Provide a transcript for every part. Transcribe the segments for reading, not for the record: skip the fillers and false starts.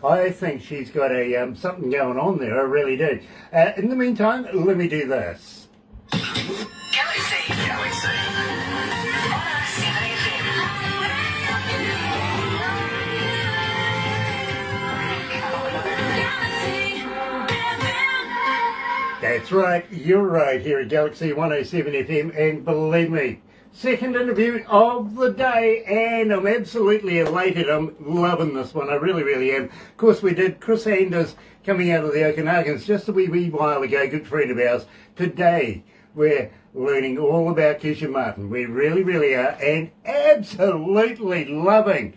I think she's got a something going on there, I really do. In the meantime, let me do this. Galaxy 107fm. That's right, you're right here at Galaxy 107 FM, and believe me, second interview of the day, and I'm absolutely elated. I'm loving this one, I really, really am. Of course, we did Chris Anders coming out of the Okanagans just a wee while ago, good friend of ours. Today, we're learning all about Keisha Martin. We really, really are, and absolutely loving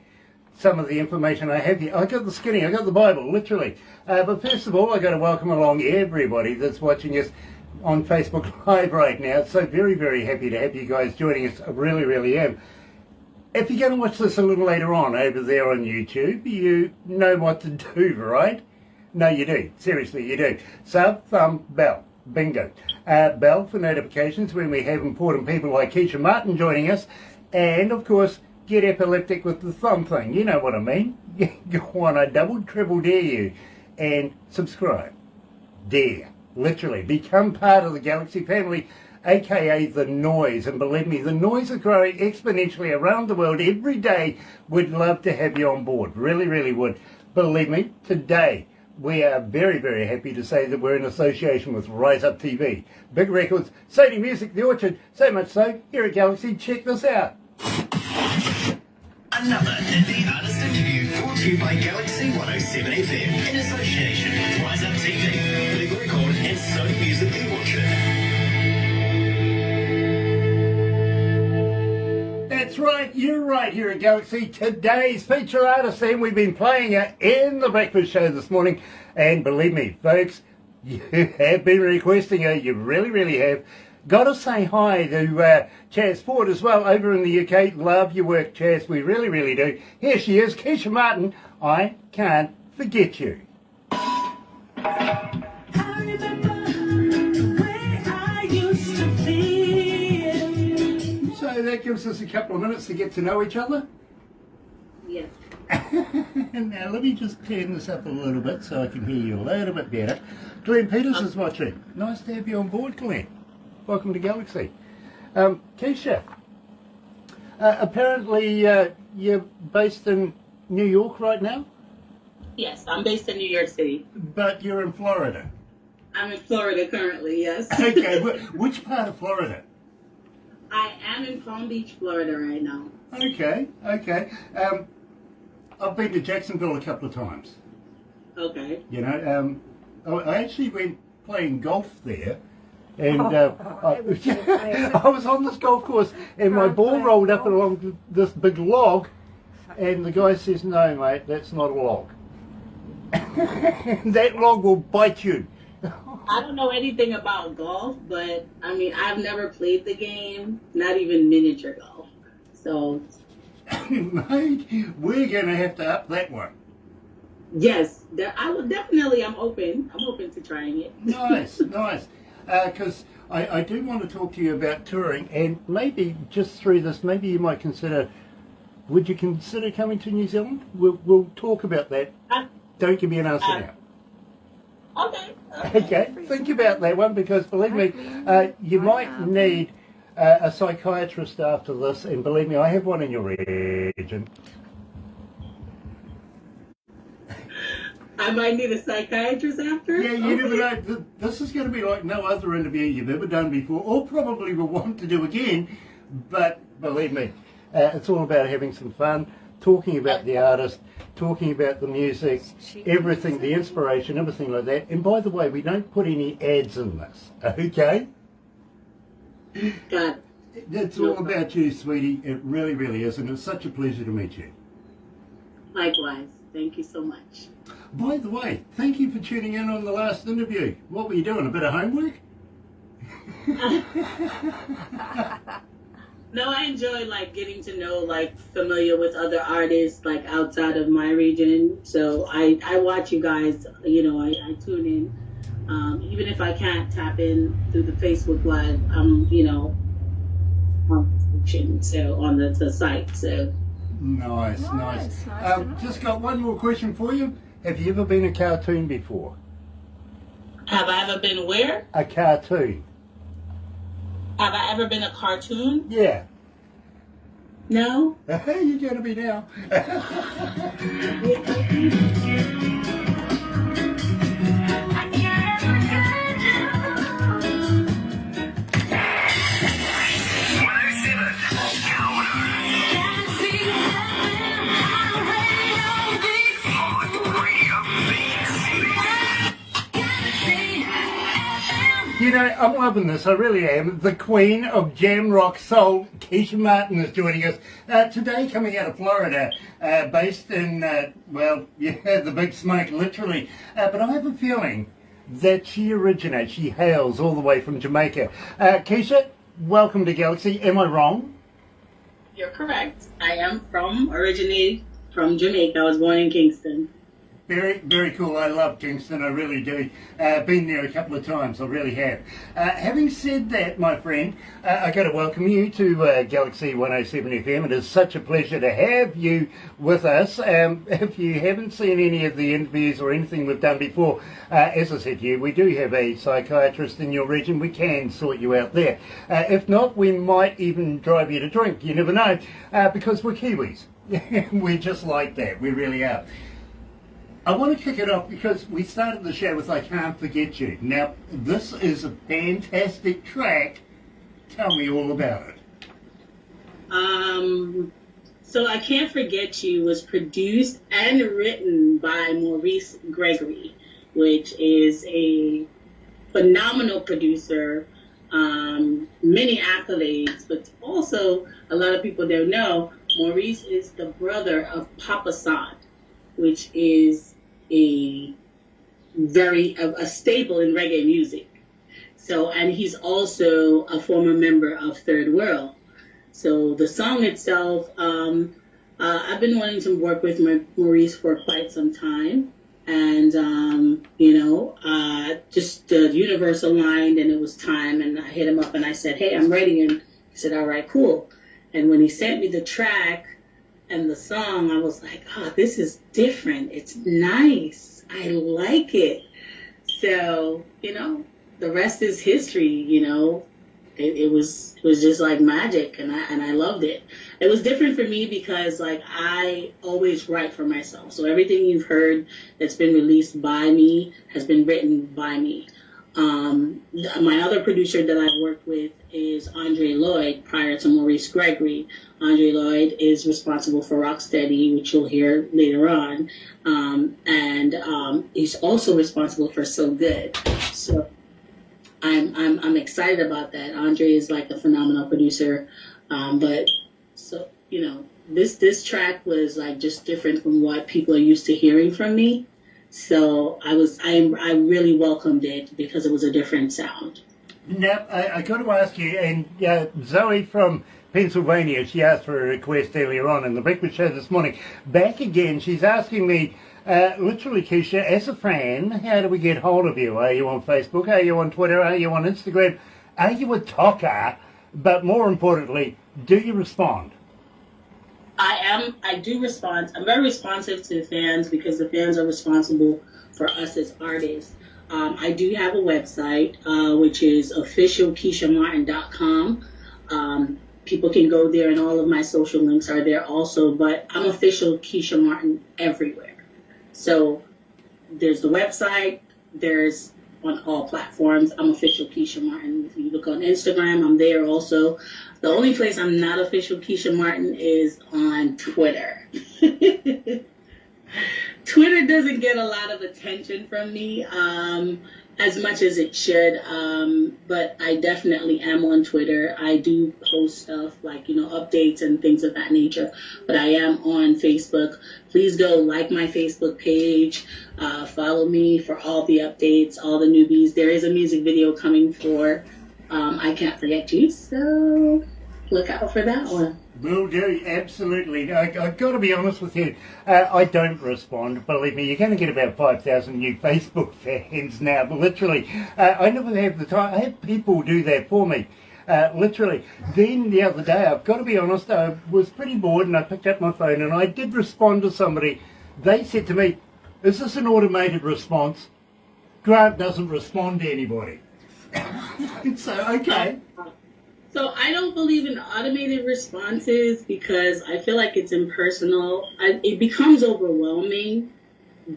some of the information I have here. I got the skinny, I got the Bible, literally. But first of all, I got to welcome along everybody that's watching us on Facebook Live right now. So very, very happy to have you guys joining us. I really, really am. If you're going to watch this a little later on over there on YouTube, you know what to do, right? No, you do. Seriously, you do. Sub, thumb, bell. Bingo. Bell for notifications when we have important people like Keisha Martin joining us. And, of course, get epileptic with the thumb thing. You know what I mean. Go on, I double, triple dare you. And subscribe. Dare. Literally. Become part of the Galaxy family, aka the noise. And believe me, the noise is growing exponentially around the world every day. We'd love to have you on board. Really, really would. Believe me, today we are very, very happy to say that we're in association with Rise Up TV. Big Records, Sony Music, The Orchard, so much so, here at Galaxy, check this out. Another indie artist interview brought to you by Galaxy 107fm in association with Rise Up TV, Big Record and Sony Music, The Orchard. That's right, you're right here at Galaxy. Today's feature artist, and we've been playing it in the breakfast show this morning. And believe me, folks, you have been requesting her. You really, really have. Got to say hi to Chaz Ford as well over in the UK. Love your work, Chaz. We really, really do. Here she is, Keisha Martin. I Can't Forget You. So that gives us a couple of minutes to get to know each other. Yeah. Now let me just turn this up a little bit so I can hear you a little bit better. Glenn Peters is watching. Nice to have you on board, Glenn. Welcome to Galaxy. Keisha, apparently you're based in New York right now? Yes, I'm based in New York City. But you're in Florida? I'm in Florida currently, yes. Okay, which part of Florida? I am in Palm Beach, Florida right now. Okay. I've been to Jacksonville a couple of times. Okay. You know, I actually went playing golf there. And I was on this golf course and my ball rolled up along this big log, and the guy says, "No, mate, that's not a log." That log will bite you. I don't know anything about golf, but I mean, I've never played the game, not even miniature golf. So, Mate, we're going to have to up that one. yes, I will definitely. I'm open to trying it. Nice. Because I do want to talk to you about touring, and maybe just through this, maybe you might consider, would you consider coming to New Zealand? We'll talk about that. Don't give me an answer now. Okay, think about that one, because believe me, you might need a psychiatrist after this, and believe me, I have one in your region. I might need a psychiatrist after? Yeah, you never know. This is going to be like no other interview you've ever done before, or probably will want to do again. But believe me, it's all about having some fun, talking about the artist, talking about the music, everything, the inspiration, everything like that. And by the way, we don't put any ads in this, okay? Got it. It's all about you, sweetie. It really, really is. And it's such a pleasure to meet you. Likewise. Thank you so much. By the way, thank you for tuning in on the last interview. What were you doing, a bit of homework? No, I enjoy getting to know, familiar with other artists outside of my region. So I watch you guys, I tune in. Even if I can't tap in through the Facebook Live, I'm, on the site. So Nice. Just got one more question for you. Have you ever been a cartoon before? Have I ever been where? A cartoon. Have I ever been a cartoon? Yeah. No. You're going to be now. You know, I'm loving this, I really am. The queen of jam rock soul, Keisha Martin, is joining us today, coming out of Florida, based in, well, yeah, the big smoke, literally. But I have a feeling that she hails all the way from Jamaica. Keisha, welcome to Galaxy. Am I wrong? You're correct. I am originated from Jamaica. I was born in Kingston. Very, very cool. I love Kingston. I really do. Been there a couple of times. I really have. Having said that, my friend, I got to welcome you to Galaxy 107 FM. It is such a pleasure to have you with us. If you haven't seen any of the interviews or anything we've done before, as I said to you, we do have a psychiatrist in your region. We can sort you out there. If not, we might even drive you to drink. You never know, because we're Kiwis. We're just like that. We really are. I want to kick it off because we started the show with I Can't Forget You. Now, this is a fantastic track. Tell me all about it. So I Can't Forget You was produced and written by Maurice Gregory, which is a phenomenal producer, many accolades, but also a lot of people don't know, Maurice is the brother of Papa San, which is a staple in reggae music. So, and he's also a former member of Third World. So the song itself, I've been wanting to work with Maurice for quite some time. And, just the universe aligned and it was time. And I hit him up and I said, hey, I'm ready. And he said, all right, cool. And when he sent me the track and the song, I was like, oh, this is different. It's nice. I like it. So, the rest is history, It was just like magic, and I loved it. It was different for me because, I always write for myself. So everything you've heard that's been released by me has been written by me. My other producer that I've worked with is Andre Lloyd, prior to Maurice Gregory. Andre Lloyd is responsible for Rocksteady, which you'll hear later on. And he's also responsible for So Good. So I'm excited about that. Andre is like a phenomenal producer. But so, this track was like just different from what people are used to hearing from me. So I really welcomed it because it was a different sound. Now, I got to ask you, and Zoe from Pennsylvania, she asked for a request earlier on in the breakfast show this morning. Back again, she's asking me, literally, Keisha, as a fan, how do we get hold of you? Are you on Facebook? Are you on Twitter? Are you on Instagram? Are you a talker? But more importantly, do you respond? I do respond. I'm very responsive to the fans because the fans are responsible for us as artists. I do have a website, which is officialkeishamartin.com. People can go there and all of my social links are there also, but I'm official Keisha Martin everywhere. So there's the website, there's on all platforms, I'm official Keisha Martin. If you look on Instagram, I'm there also. The only place I'm not official Keisha Martin is on Twitter. Twitter doesn't get a lot of attention from me as much as it should, but I definitely am on Twitter. I do post stuff like, updates and things of that nature, but I am on Facebook. Please go like my Facebook page, follow me for all the updates, all the newbies. There is a music video coming for I Can't Forget You, so look out for that one. Will do, absolutely. I've got to be honest with you. I don't respond. Believe me, you're going to get about 5,000 new Facebook fans now. But literally, I never have the time. I have people do that for me. Literally. Then the other day, I've got to be honest, I was pretty bored and I picked up my phone and I did respond to somebody. They said to me, Is this an automated response? Grant doesn't respond to anybody. So, okay. So I don't believe in automated responses because I feel like it's impersonal. It becomes overwhelming,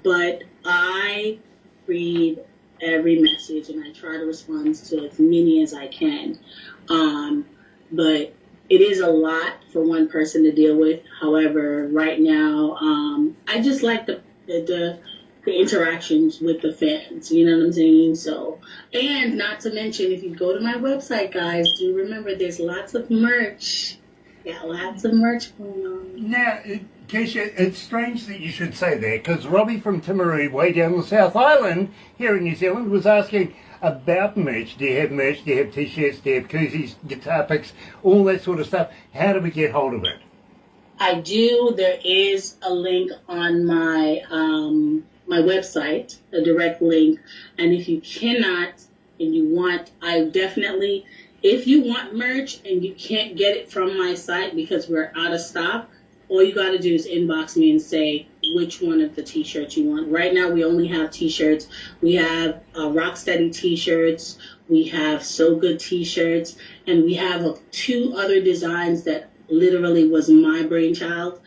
but I read every message and I try to respond to as many as I can. But it is a lot for one person to deal with. However, right now, I just like the interactions with the fans, you know what I'm saying? So, and not to mention, if you go to my website, guys, do remember there's lots of merch. Got lots of merch going on. Now, Keisha, it's strange that you should say that, because Robbie from Timaru, way down the South Island, here in New Zealand, was asking about merch. Do you have merch? Do you have T-shirts? Do you have koozies, guitar picks, all that sort of stuff? How do we get hold of it? I do. There is a link on my my website, a direct link. And if you cannot and you want, I definitely, if you want merch and you can't get it from my site because we're out of stock, all you got to do is inbox me and say which one of the T-shirts you want. Right now, we only have T-shirts. We have Rocksteady T-shirts. We have So Good T-shirts. And we have 2 other designs that literally was my brainchild.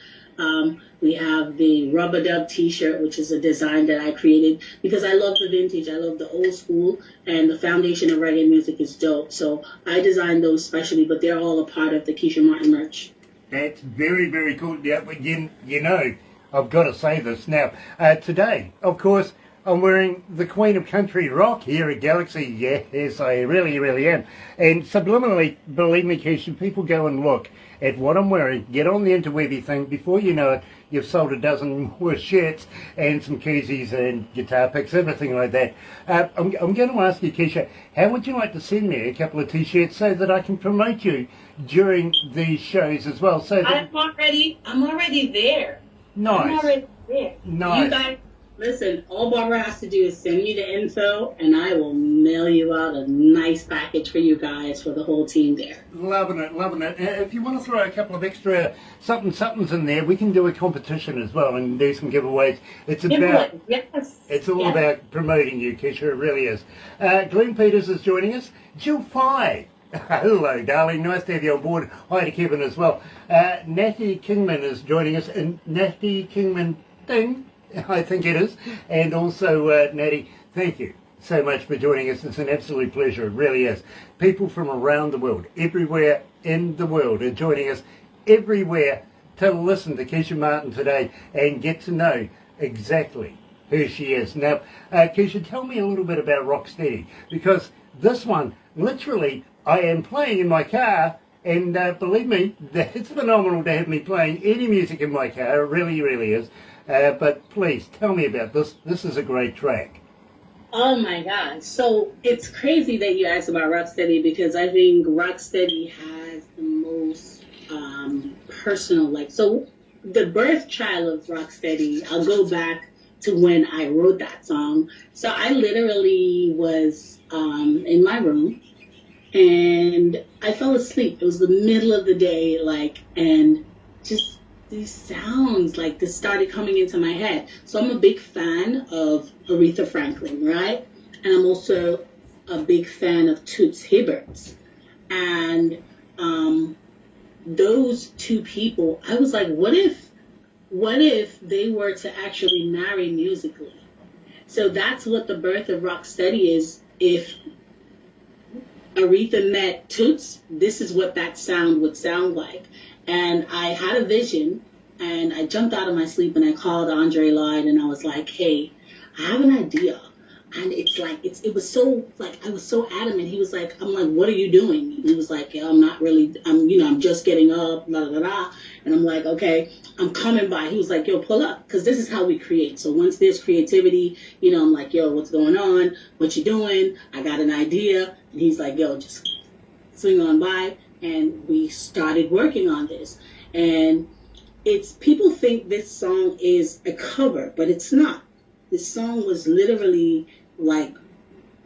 We have the Rubber Dub T-shirt, which is a design that I created because I love the vintage. I love the old school, and the foundation of reggae music is dope. So I designed those specially, but they're all a part of the Keisha Martin merch. That's very, very cool. Yeah, but you know, I've got to say this now. Today, of course, I'm wearing the Queen of Country Rock here at Galaxy. Yes, I really, really am. And subliminally, believe me, Keisha, people go and look at what I'm wearing, get on the interwebby thing. Before you know it, you've sold a dozen more shirts and some koozies and guitar picks, everything like that. I'm going to ask you, Keisha, how would you like to send me a couple of T-shirts so that I can promote you during these shows as well? So that I'm already there. Nice. I'm already there. Nice. You guys, listen, all Barbara has to do is send me the info, and I will mail you out a nice package for you guys, for the whole team there. Loving it, loving it. If you want to throw a couple of extra somethings in there, we can do a competition as well and do some giveaways. It's about, it's all about promoting you, Keisha, it really is. Glenn Peters is joining us. Jill Pye. Hello, darling. Nice to have you on board. Hi to Kevin as well. Natty Kingman is joining us, and Natty Kingman Ding, I think it is. And also, Natty, thank you so much for joining us. It's an absolute pleasure. It really is. People from around the world, everywhere in the world, are joining us everywhere to listen to Keisha Martin today and get to know exactly who she is. Now, Keisha, tell me a little bit about Rocksteady, because this one, literally, I am playing in my car, and believe me, it's phenomenal to have me playing any music in my car. It really, really is. But please, tell me about this. This is a great track. Oh my gosh. So it's crazy that you asked about Rocksteady, because I think Rocksteady has the most personal, so the birth child of Rocksteady, I'll go back to when I wrote that song. So I literally was in my room and I fell asleep. It was the middle of the day, and just these sounds this started coming into my head. So I'm a big fan of Aretha Franklin, right? And I'm also a big fan of Toots Hibberts. And those 2 people, I was like, what if they were to actually marry musically? So that's what the birth of Rocksteady is. If Aretha met Toots, this is what that sound would sound like. And I had a vision, and I jumped out of my sleep, and I called Andre Lloyd, and I was like, hey, I have an idea. And it was so, I was so adamant. He was like, I'm like, what are you doing? He was like, yeah, I'm just getting up, blah, blah, blah. And I'm like, okay, I'm coming by. He was like, yo, pull up, because this is how we create. So once there's creativity, I'm like, yo, what's going on? What you doing? I got an idea. And he's like, yo, just swing on by. And we started working on this. And people think this song is a cover, but it's not. This song was literally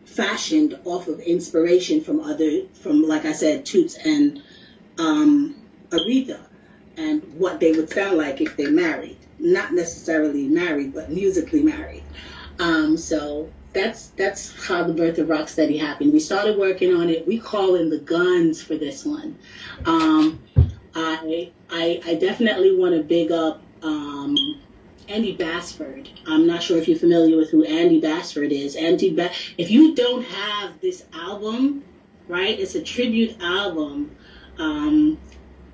fashioned off of inspiration from like I said, Toots and Aretha. and what they would sound like if they married. Not necessarily married, but musically married. So that's how the birth of Rocksteady happened. We started working on it. We call in the guns for this one. I definitely want to big up Andy Basford. I'm not sure if you're familiar with who Andy Basford is. If you don't have this album, right? It's a tribute album.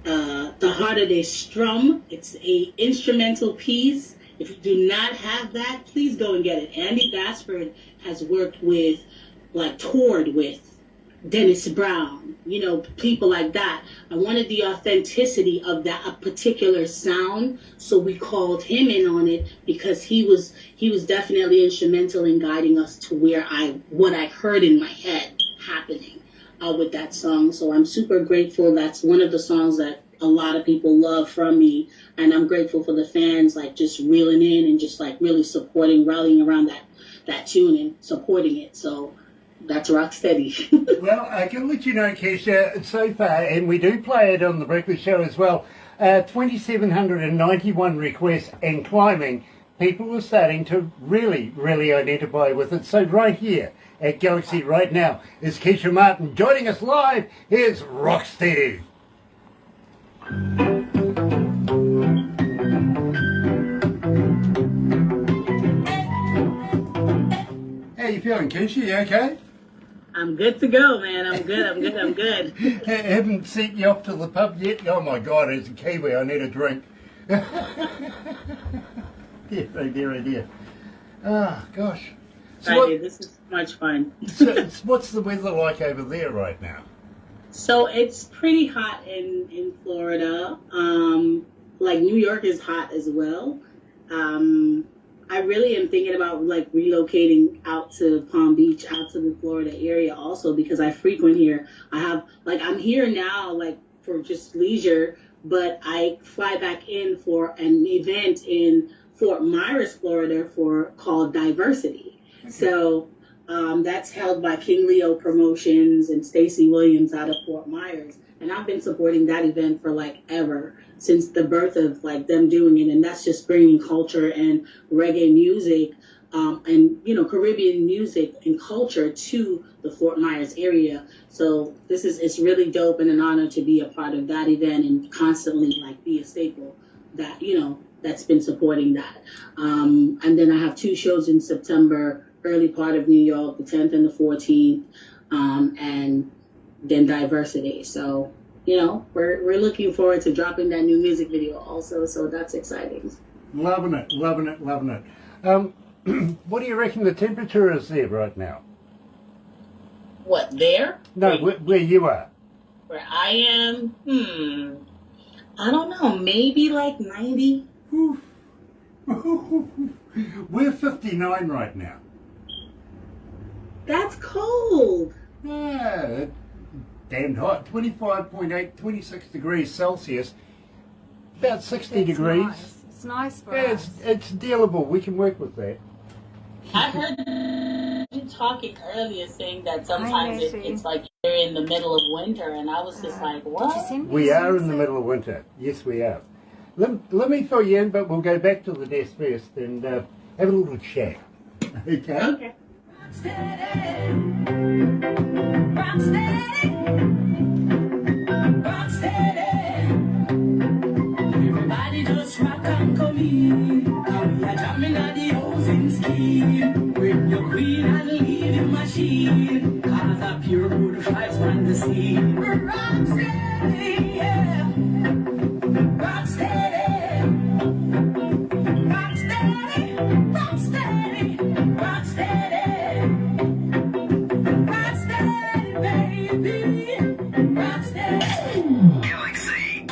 The Harder They Strum. It's a instrumental piece. If you do not have that, please go and get it. Andy Basford has worked with, toured with Dennis Brown, people like that. I wanted the authenticity of that particular sound, so we called him in on it because he was definitely instrumental in guiding us to what I heard in my head happening with that song. So I'm super grateful. That's one of the songs that a lot of people love from me, and I'm grateful for the fans just reeling in and just really supporting, rallying around that tune and supporting it. So that's Rocksteady. Well, I can let you know, Keisha, so far, and we do play it on the Breakfast Show as well, 2,791 requests and climbing. People are starting to really, really identify with it. So right here at Galaxy right now is Keisha Martin joining us live. Here's Rocksteady. How you feeling, Keisha? You okay? I'm good to go, man. I'm good. Haven't sent you off to the pub yet? Oh my God, as a Kiwi, I need a drink. Dear, oh dear. Ah, gosh. This is much fun. So what's the weather like over there right now? So it's pretty hot in Florida. New York is hot as well. I really am thinking about relocating out to Palm Beach, out to the Florida area also, because I frequent here. I'm here now for just leisure, but I fly back in for an event in Fort Myers, Florida called Diversity. Okay. So that's held by King Leo Promotions and Stacey Williams out of Fort Myers. And I've been supporting that event for ever, since the birth of them doing it. And that's just bringing culture and reggae music and Caribbean music and culture to the Fort Myers area. So it's really dope and an honor to be a part of that event and constantly be a staple that that's been supporting that. And then I have 2 shows in September, early part of New York, the 10th and the 14th, and then Diversity. So, we're looking forward to dropping that new music video also. So that's exciting. Loving it. What do you reckon the temperature is there right now? What, there? No, where you are. Where I am? I don't know. Maybe 90. We're 59 right now. That's cold. Yeah, damn hot. 25.8, 26 degrees Celsius. About 60 degrees. Nice. It's nice for yeah, us. it's dealable. We can work with that. I heard you talking earlier saying that sometimes it's you're in the middle of winter, and I was just what? We are in the middle of winter. Yes, we are. Let me fill you in, but we'll go back to the desk first and have a little chat. Okay? Okay. Everybody just rock and come in. We are jamming at the housing scheme. Bring your queen and leave your machine. Cause a pure good vibes from the scene. Rock steady, yeah. Rock steady. Rock steady. Rock steady. Rock steady. Rock steady, baby. Rock steady. Galaxy.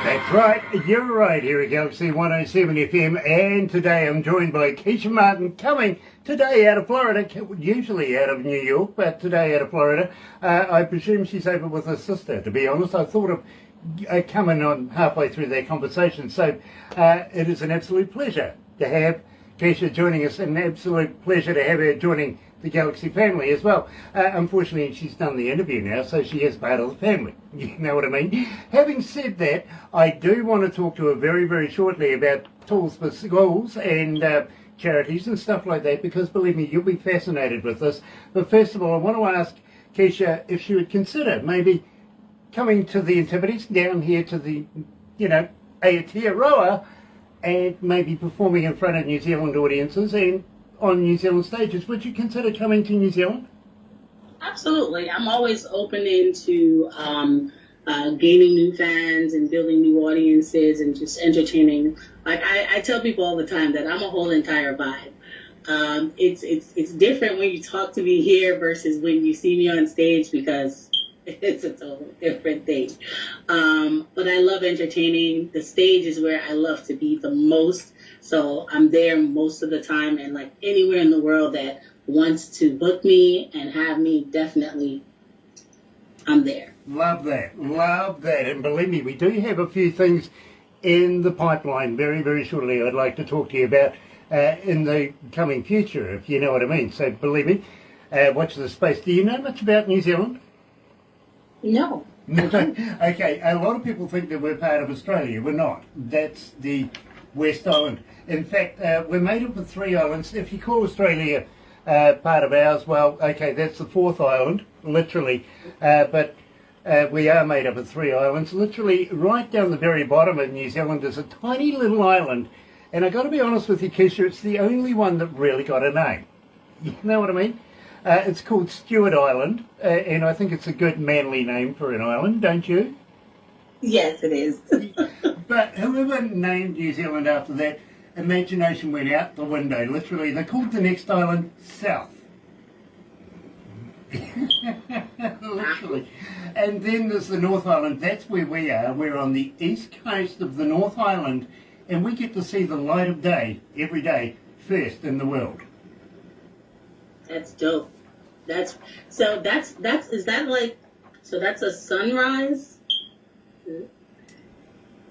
That's right, you're right here at Galaxy 107 FM, and today I'm joined by Keisha Martin, coming today out of Florida, usually out of New York, but today out of Florida. I presume she's over with her sister, to be honest. I thought of coming on halfway through their conversation, so it is an absolute pleasure to have Keisha joining us. An absolute pleasure to have her joining the Galaxy family as well. Unfortunately, she's done the interview now, so she is part of the family. You know what I mean? Having said that, I do want to talk to her very, very shortly about tools for schools and charities and stuff like that, because believe me, you'll be fascinated with this. But first of all, I want to ask Keisha if she would consider maybe coming to the Antipodes, down here to the, Aotearoa, and maybe performing in front of New Zealand audiences and on New Zealand stages. Would you consider coming to New Zealand? Absolutely. I'm always open into gaining new fans and building new audiences and just entertaining. Like I tell people all the time that I'm a whole entire vibe. It's different when you talk to me here versus when you see me on stage, because it's a totally different thing. But I love entertaining. The stage is where I love to be the most. So I'm there most of the time, and like anywhere in the world that wants to book me and have me, definitely I'm there. Love that. Love that. And believe me, we do have a few things in the pipeline very, very shortly I'd like to talk to you about in the coming future, if you know what I mean. So believe me, watch the space. Do you know much about New Zealand? No. Okay, a lot of people think that we're part of Australia. We're not. That's the West Island. In fact, we're made up of 3 islands. If you call Australia part of ours, well, okay, that's the 4th island, literally. But we are made up of 3 islands. Literally, right down the very bottom of New Zealand is a tiny little island. And I've got to be honest with you, Keisha, it's the only one that really got a name. You know what I mean? It's called Stewart Island, and I think it's a good manly name for an island, don't you? Yes, it is. But whoever named New Zealand after that, imagination went out the window. Literally, they called the next island South. Literally. And then there's the North Island. That's where we are. We're on the east coast of the North Island, and we get to see the light of day every day, first in the world. That's dope. That's a sunrise?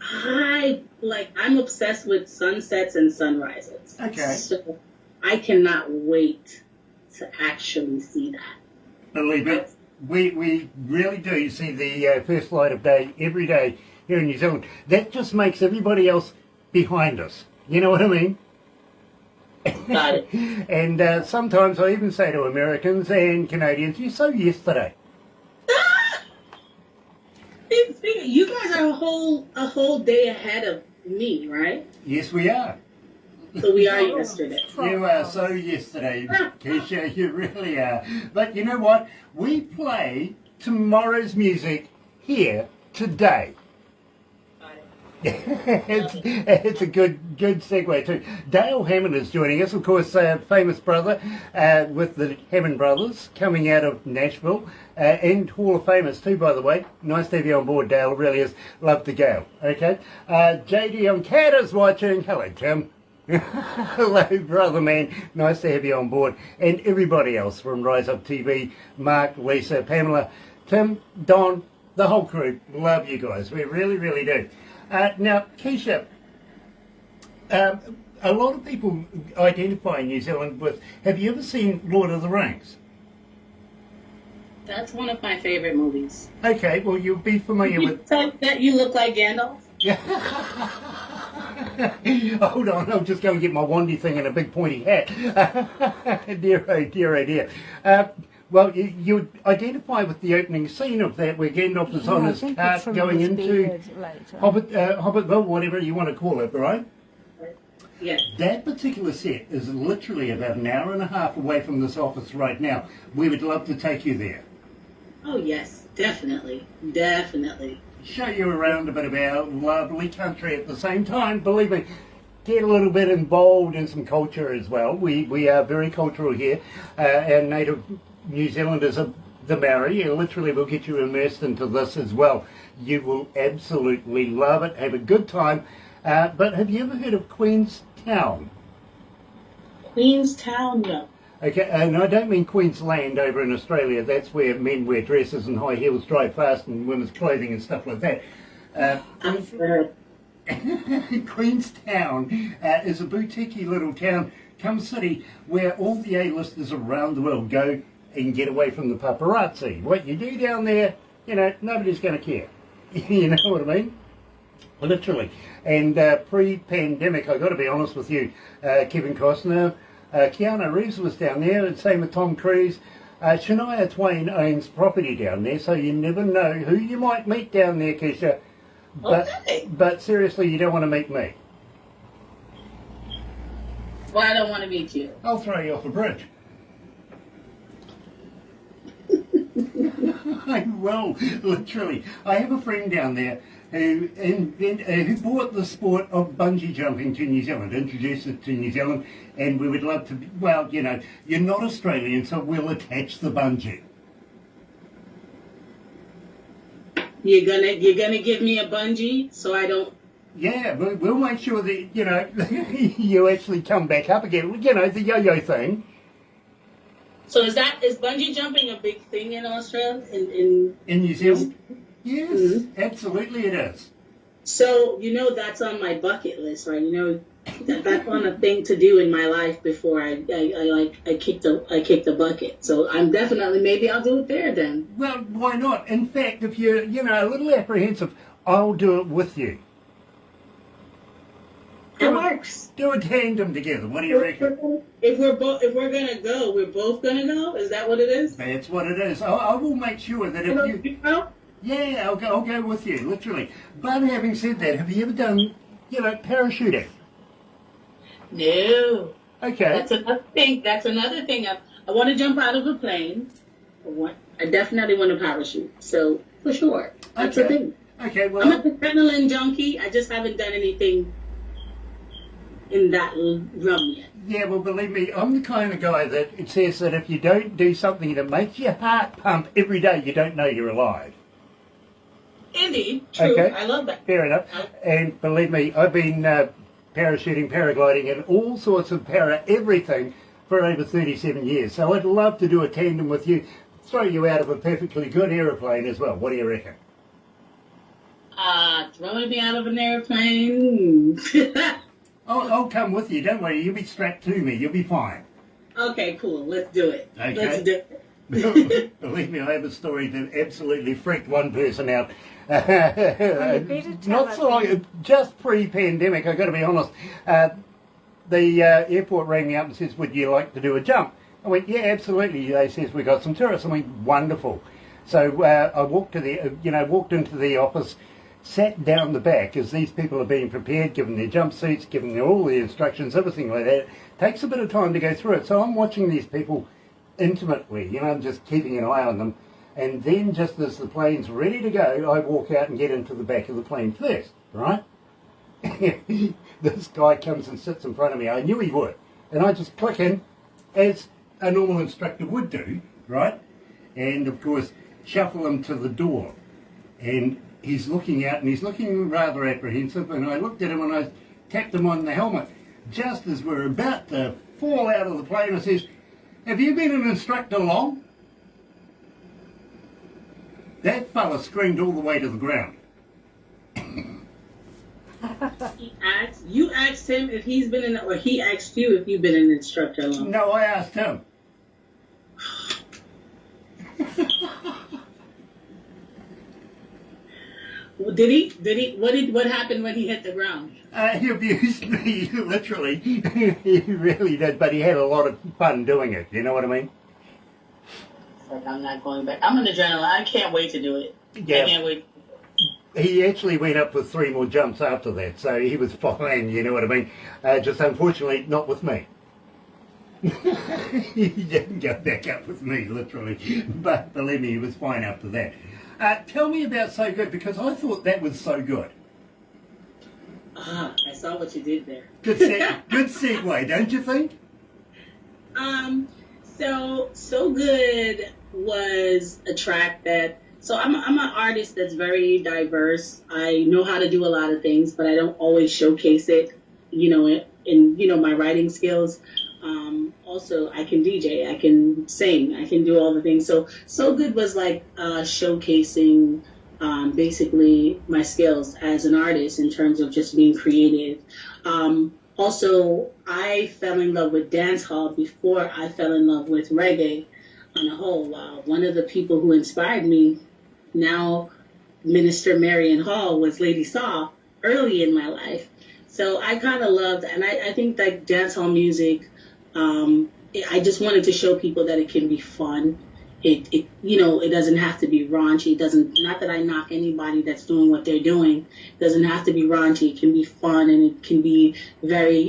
I'm obsessed with sunsets and sunrises. Okay. So I cannot wait to actually see that. Believe it, we really do see the first light of day every day here in New Zealand. That just makes everybody else behind us. You know what I mean? Got it. And sometimes I even say to Americans and Canadians, "You saw yesterday." You guys are a whole day ahead of me, right? Yes, we are. So we are yesterday. You are so yesterday, Keisha. You really are. But you know what? We play tomorrow's music here today. It's a good segue too. Dale Hammond is joining us, of course, famous brother with the Hammond brothers, coming out of Nashville, and Hall of Famers too, by the way. Nice to have you on board, Dale. It really is. Love the Gale. Okay. JD on Canada's watching. Hello, Tim. Hello, brother man. Nice to have you on board, and everybody else from Rise Up TV, Mark, Lisa, Pamela, Tim, Don, the whole crew. Love you guys. We really, really do. Now, Keisha, a lot of people identify New Zealand with, have you ever seen Lord of the Rings? That's one of my favorite movies. Okay, well, you'll be familiar with... That you look like Gandalf? Yeah. Hold on, I'll just go and get my wandy thing and a big pointy hat. Dear, oh dear, oh dear. Well, you identify with the opening scene of that where Gandalf is on his cart going into Hobbitville, whatever you want to call it, right? Yes. That particular set is literally about an hour and a half away from this office right now. We would love to take you there. Oh, yes, definitely. Definitely. Show you around a bit of our lovely country at the same time. Believe me, get a little bit involved in some culture as well. We are very cultural here. Our native New Zealanders are the Maori, and literally we'll get you immersed into this as well. You will absolutely love it, have a good time. But have you ever heard of Queenstown? Queenstown, no. Okay, and I don't mean Queensland over in Australia. That's where men wear dresses and high heels, drive fast, and women's clothing and stuff like that. I've heard. Queenstown is a boutiquey little town, come city, where all the A-listers around the world go and get away from the paparazzi. What you do down there, you know, nobody's going to care. You know what I mean? Literally. And pre-pandemic, I've got to be honest with you, Kevin Costner, Keanu Reeves was down there, and same with Tom Cruise. Shania Twain owns property down there, so you never know who you might meet down there, Keisha. But seriously, you don't want to meet me. Well, I don't want to meet you. I'll throw you off a bridge. I will, literally. I have a friend down there who brought the sport of bungee jumping to New Zealand, introduced it to New Zealand, and we would love to, well, you know, you're not Australian, so we'll attach the bungee. You're gonna give me a bungee so I don't. Yeah, we'll make sure that, you know, you actually come back up again. You know, the yo-yo thing. So is bungee jumping a big thing in Australia? In New Zealand? Yes, absolutely it is. So, you know, that's on my bucket list, right? You know, that's on a thing to do in my life before I kick the bucket. So I'm definitely, maybe I'll do it there then. Well, why not? In fact, if you're, you know, a little apprehensive, I'll do it with you. It works. Do a tandem together. What do you reckon? If we're gonna go, we're both gonna go. Is that what it is? That's what it is. I will make sure that if you. Yeah, I'll go with you, literally. But having said that, have you ever done, you know, parachuting? No. Okay. That's another thing. I want to jump out of a plane. I definitely want to parachute. So for sure, that's the thing. Okay. Well, I'm an adrenaline junkie. I just haven't done anything in that realm yet. Yeah, well, believe me, I'm the kind of guy that it says that if you don't do something that makes your heart pump every day, you don't know you're alive. Indeed, true. Okay. I love that. Fair enough. And believe me, I've been parachuting, paragliding, and all sorts of everything for over 37 years. So I'd love to do a tandem with you, throw you out of a perfectly good aeroplane as well. What do you reckon? Throwing me out of an airplane. I'll come with you. Don't worry. You'll be strapped to me. You'll be fine. Okay, cool. Let's do it. Okay. Let's do it. Believe me, I have a story that absolutely freaked one person out. Not so long, just pre-pandemic, I've got to be honest. The airport rang me up and says, would you like to do a jump? I went, yeah, absolutely. They says, we got some tourists. I went, wonderful. So I walked into the office, sat down the back as these people are being prepared, given their jumpsuits, given them all the instructions, everything like that. It takes a bit of time to go through it. So I'm watching these people intimately, you know, I'm just keeping an eye on them. And then just as the plane's ready to go, I walk out and get into the back of the plane first, right? This guy comes and sits in front of me. I knew he would. And I just click in, as a normal instructor would do, right? And, of course, shuffle him to the door. And he's looking out, and he's looking rather apprehensive, and I looked at him and I tapped him on the helmet. Just as we're about to fall out of the plane, I says, have you been an instructor long? That fella screamed all the way to the ground. You asked him if he's been or he asked you if you've been an instructor long. No, I asked him. Did he? What happened when he hit the ground? He abused me, literally. He really did, but he had a lot of fun doing it. You know what I mean? It's like, I'm not going back. I'm an adrenaline. I can't wait to do it. Yeah. I can't wait. He actually went up with 3 more jumps after that, so he was fine, you know what I mean? Just unfortunately, not with me. He didn't go back up with me, literally. But believe me, he was fine after that. Tell me about So Good, because I thought that was so good. I saw what you did there. Good segue, don't you think? So Good was a track that. So I'm an artist that's very diverse. I know how to do a lot of things, but I don't always showcase it, in my writing skills. Also, I can DJ, I can sing, I can do all the things. So Good was like showcasing basically my skills as an artist in terms of just being creative. Also, I fell in love with dancehall before I fell in love with reggae on a whole. One of the people who inspired me, now Minister Marion Hall, was Lady Saw early in my life. So I kind of loved, and I think that dancehall music, I just wanted to show people that it can be fun. It doesn't have to be raunchy. It doesn't, not that I knock anybody that's doing what they're doing. It doesn't have to be raunchy. It can be fun, and it can be very,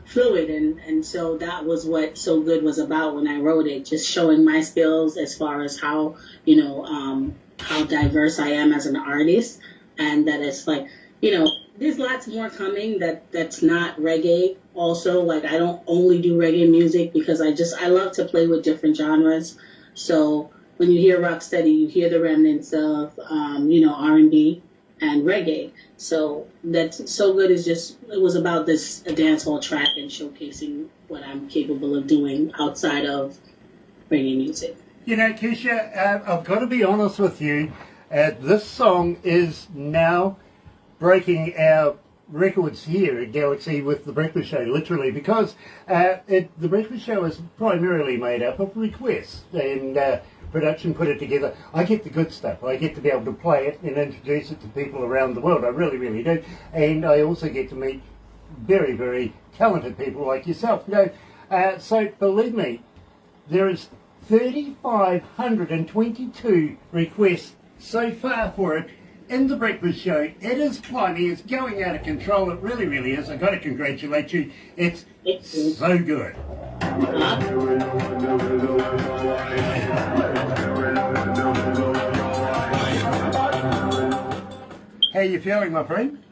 fluid. And so that was what So Good was about when I wrote it, just showing my skills as far as how diverse I am as an artist, and that it's like, there's lots more coming that's not reggae. Also, like, I don't only do reggae music because I love to play with different genres. So when you hear rocksteady, you hear the remnants of, R&B and reggae. So that's So Good is it was about this a dancehall track and showcasing what I'm capable of doing outside of reggae music. Keisha, I've got to be honest with you. This song is now breaking our records here at Galaxy with the Breakfast Show, literally, because the Breakfast Show is primarily made up of requests, and production put it together. I get the good stuff. I get to be able to play it and introduce it to people around the world. I really, really do. And I also get to meet very, very talented people like yourself. So believe me, there is 3,522 requests so far for it in the Breakfast Show. It is climbing. It's going out of control. It really, really is. I've got to congratulate you. It's so good. How are you feeling, my friend?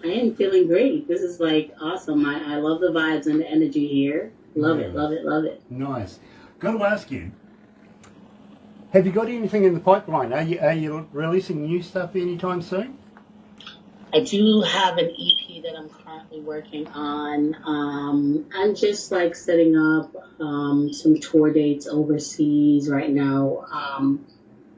I am feeling great. This is like awesome. I love the vibes and the energy here. Love it, love it, love it. Nice. Got to ask you, have you got anything in the pipeline? Are you releasing new stuff anytime soon? I do have an EP that I'm currently working on. I'm just like setting up some tour dates overseas right now.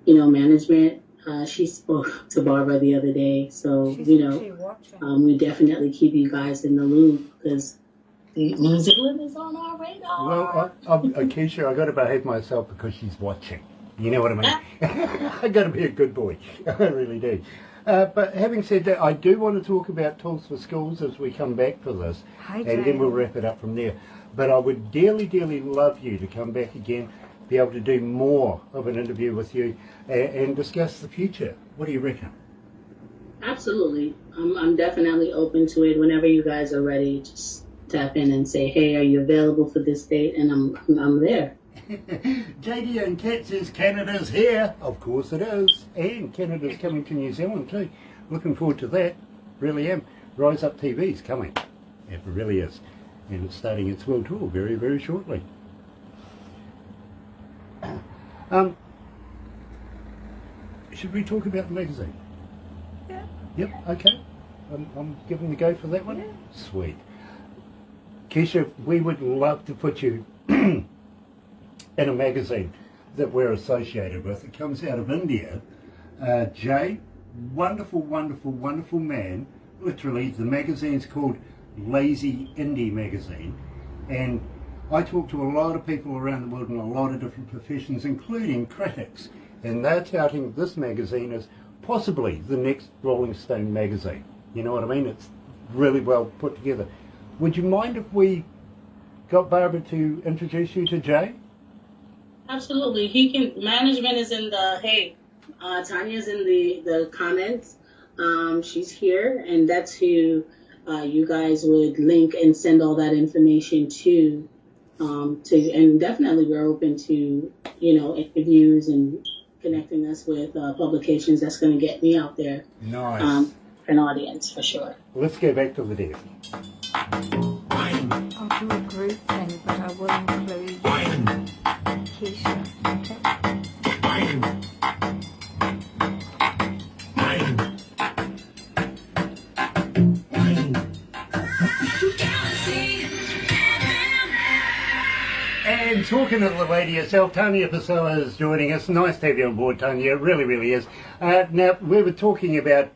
Management. She spoke to Barbara the other day, so we definitely keep you guys in the loop because New Zealand is on our radar. Well, Keisha, I got to behave myself because she's watching. You know what I mean? I got to be a good boy. I really do. But having said that, I do want to talk about Tools for Schools as we come back for this. Hi, and then we'll wrap it up from there. But I would dearly, dearly love you to come back again, be able to do more of an interview with you and discuss the future. What do you reckon? Absolutely. I'm definitely open to it. Whenever you guys are ready, just tap in and say, hey, are you available for this date? And I'm there. JD and Kat says Canada's here. Of course it is. And Canada's coming to New Zealand too. Looking forward to that. Really am. Rise Up TV's coming. It really is. And it's starting its world tour very, very shortly. Should we talk about the magazine? Yeah. Yep, okay. I'm giving the go for that one. Yeah. Sweet. Keisha, we would love to put you in a magazine that we're associated with. It comes out of India. Jay, wonderful, wonderful, wonderful man. Literally, the magazine's called Lazy Indie Magazine. And I talk to a lot of people around the world in a lot of different professions, including critics. And they're touting this magazine as possibly the next Rolling Stone magazine. You know what I mean? It's really well put together. Would you mind if we got Barbara to introduce you to Jay? Absolutely. Management is in Tanya's in the comments. She's here, and that's who you guys would link and send all that information to. And definitely we're open to, interviews and connecting us with publications that's going to get me out there. Nice. For an audience, for sure. Let's go back to the desk. I'll do a group thing, but I will include Keisha. And talking to the lady herself, Tanya Pessoa is joining us. Nice to have you on board, Tanya. It really, really is. Now, we were talking about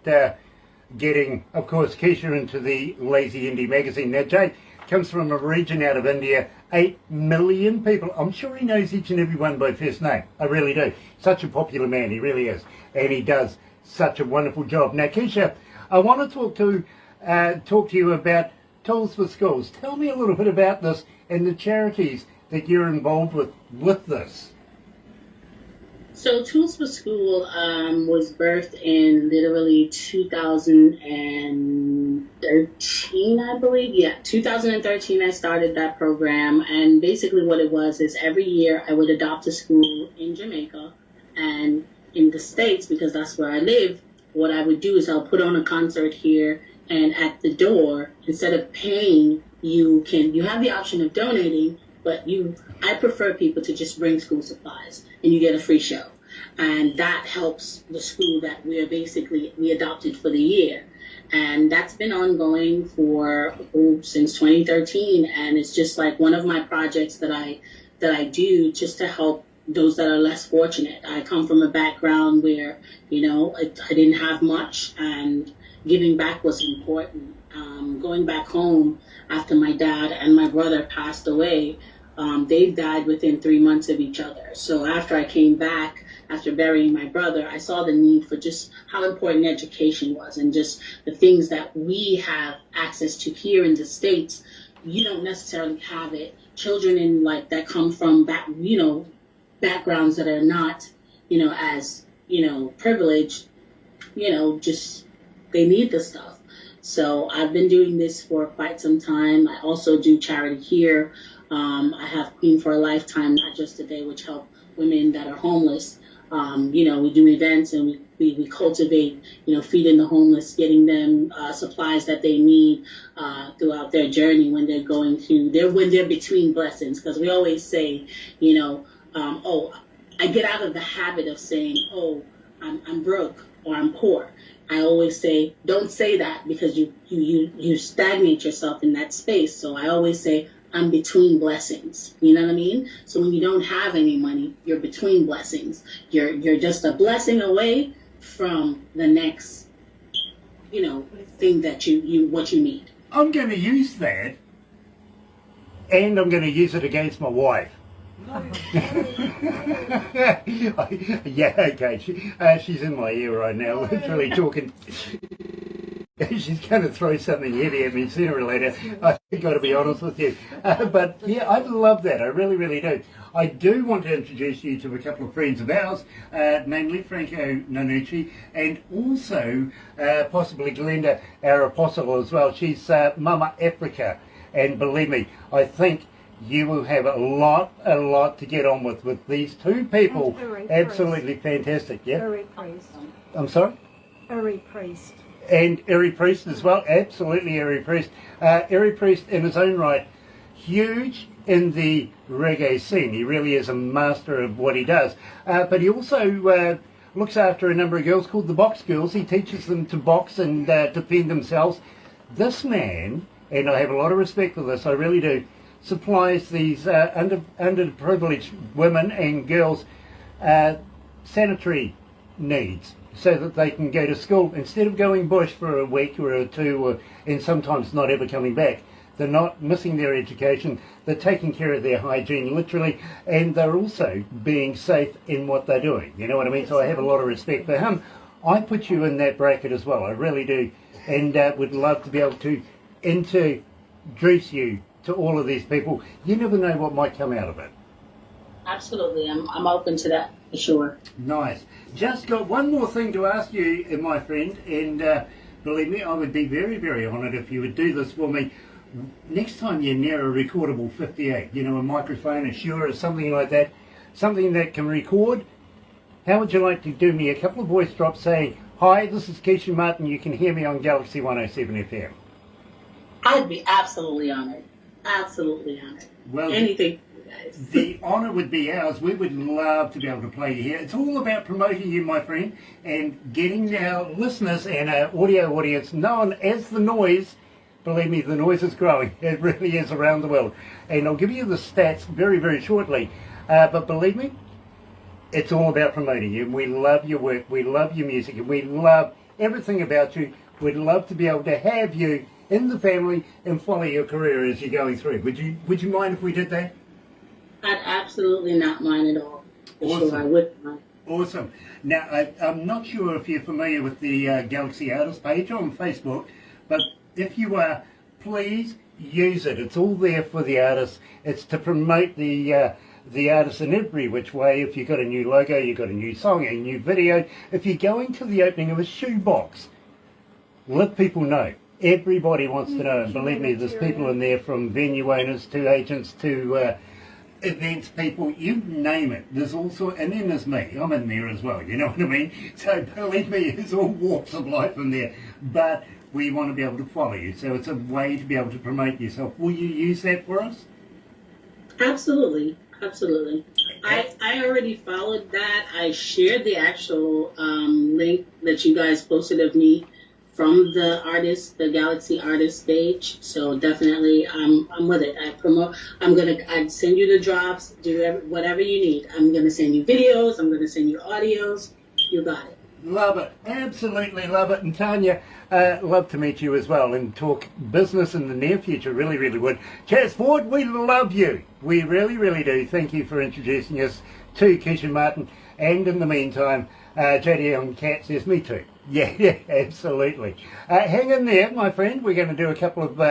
getting, of course, Keisha into the Lazy Indie magazine. Now, Jay comes from a region out of India, 8 million people. I'm sure he knows each and every one by first name. I really do. Such a popular man, he really is. And he does such a wonderful job. Now, Keisha, I want to talk to you about Tools for Schools. Tell me a little bit about this and the charities that you're involved with this. So Tools for School was birthed in literally 2013, I believe. Yeah, 2013 I started that program, and basically what it was is every year I would adopt a school in Jamaica, and in the States, because that's where I live, what I would do is I'll put on a concert here, and at the door, instead of paying, you have the option of donating, but I prefer people to just bring school supplies, and you get a free show. And that helps the school that we adopted for the year. And that's been ongoing since 2013, and it's just like one of my projects that I do just to help those that are less fortunate. I come from a background where, I didn't have much, and giving back was important. Going back home after my dad and my brother passed away, they died within 3 months of each other. So after I came back, after burying my brother, I saw the need for just how important education was, and just the things that we have access to here in the States. You don't necessarily have it. Children that come from backgrounds that are not, as, privileged, just they need the stuff. So I've been doing this for quite some time. I also do charity here. I have Queen for a Lifetime, Not Just a Day, which help women that are homeless. We do events, and we cultivate, feeding the homeless, getting them supplies that they need throughout their journey when they're when they're between blessings. Because we always say, I get out of the habit of saying, I'm broke or I'm poor. I always say, don't say that, because you stagnate yourself in that space. So I always say, I'm between blessings. You know what I mean? So when you don't have any money, you're between blessings. You're just a blessing away from the next, thing that what you need. I'm going to use that, and I'm going to use it against my wife. Yeah, okay. She's in my ear right now, literally talking. She's going to throw something heavy at me sooner or later. I've got to be honest with you. But yeah, I love that. I really, really do. I do want to introduce you to a couple of friends of ours, namely Franco Nanucci, and also possibly Glenda, our apostle as well. She's Mama Africa, and believe me, I think you will have a lot to get on with these two people. Absolutely fantastic. Yeah. Eri Priest. I'm sorry? Eri Priest. And Eri Priest as well. Absolutely, Eri Priest. Eri Priest in his own right, huge in the reggae scene. He really is a master of what he does. But he also looks after a number of girls called the Box Girls. He teaches them to box and defend themselves. This man, and I have a lot of respect for this, I really do, supplies these underprivileged women and girls sanitary needs so that they can go to school. Instead of going bush for a week or two and sometimes not ever coming back, they're not missing their education, they're taking care of their hygiene literally, and they're also being safe in what they're doing. You know what I mean? So I have a lot of respect for him. I put you in that bracket as well, I really do, and would love to be able to introduce you to all of these people. You never know what might come out of it. Absolutely, I'm open to that for sure. Nice. Just got one more thing to ask you, my friend, and believe me, I would be very, very honoured if you would do this for me. Next time you're near a recordable 58, a microphone, a Shure or something like that, something that can record, how would you like to do me a couple of voice drops saying, hi, this is Keisha Martin, you can hear me on Galaxy 107 FM? I'd be absolutely honoured. Absolutely honoured. Well, anything for you guys. The honour would be ours. We would love to be able to play you here. It's all about promoting you, my friend, and getting our listeners and our audio audience known as The Noise believe me, the noise is growing. It really is around the world. And I'll give you the stats very, very shortly. But believe me, it's all about promoting you. We love your work, we love your music, and we love everything about you. We'd love to be able to have you in the family and follow your career as you're going through. Would you mind if we did that? I'd absolutely not mind at all. For Awesome. sure, I wouldn't mind. Awesome. Now, I'm not sure if you're familiar with the Galaxy Artist page on Facebook, but if you are, please use it. It's all there for the artists. It's to promote the artists in every which way. If you've got a new logo, you've got a new song, a new video. If you're going to the opening of a shoebox, let people know. Everybody wants to know, and believe me, there's people in there from venue owners to agents to events people, you name it. There's also, and then there's me. I'm in there as well, you know what I mean? So believe me, there's all walks of life in there. But we want to be able to follow you, so it's a way to be able to promote yourself. Will you use that for us? Absolutely. Absolutely. I already followed that. I shared the actual link that you guys posted of me from the Galaxy Artist page. So definitely, I'm with it. I'd send you the drops, do whatever you need. I'm gonna send you videos. I'm gonna send you audios. You got it. Love it. Absolutely love it. And Tanya, love to meet you as well and talk business in the near future. Really, really would. Chaz Ford, we love you. We really, really do. Thank you for introducing us to Keisha Martin. And in the meantime, JD on Cat says, me too. Yeah, absolutely. Hang in there, my friend. We're going to do a couple of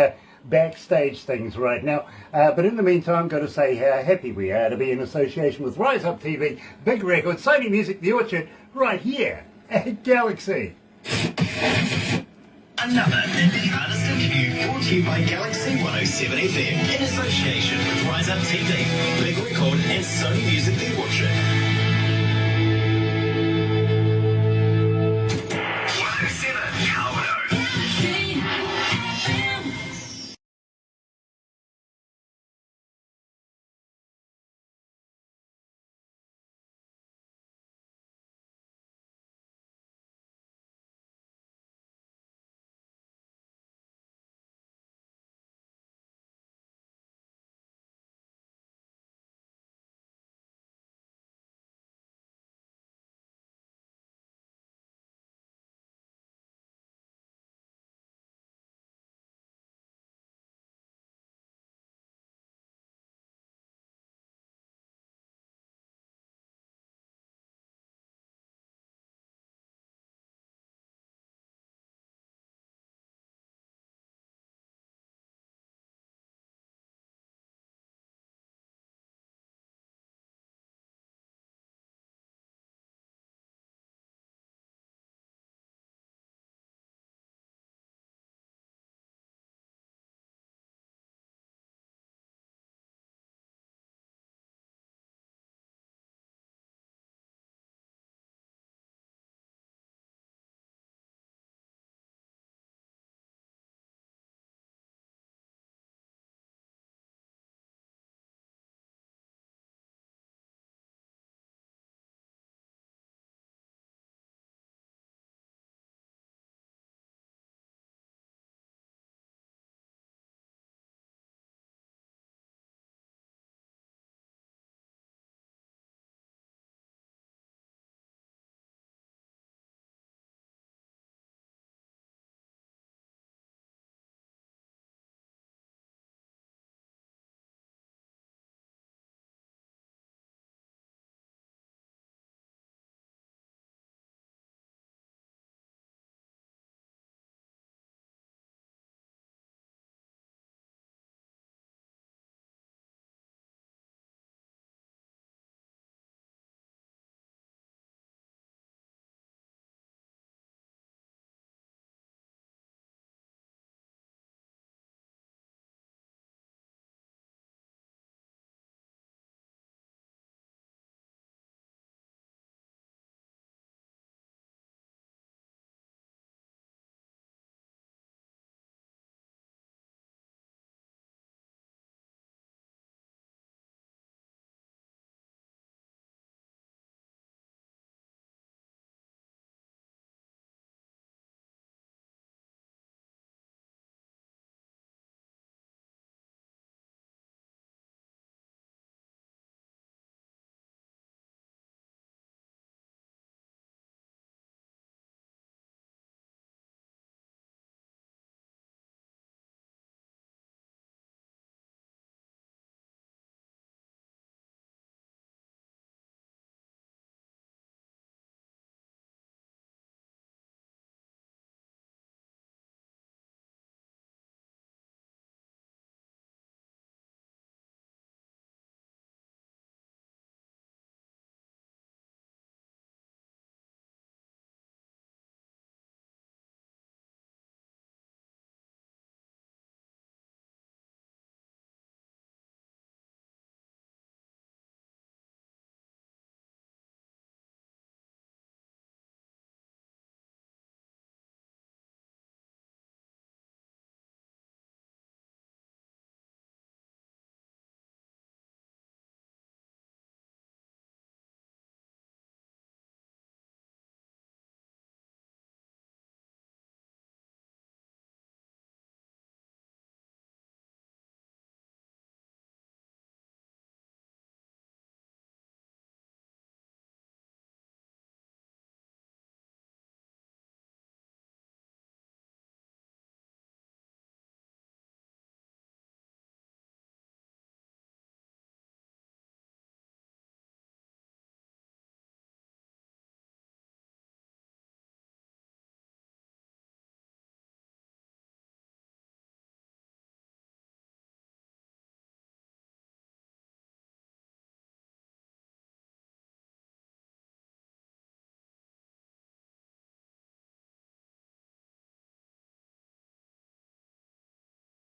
backstage things right now. But in the meantime, got to say how happy we are to be in association with Rise Up TV, Big Record, Sony Music, The Orchard, right here at Galaxy. Another indie artist interview brought to you by Galaxy 107 FM in association with Rise Up TV, Big Record, and Sony Music The Orchard.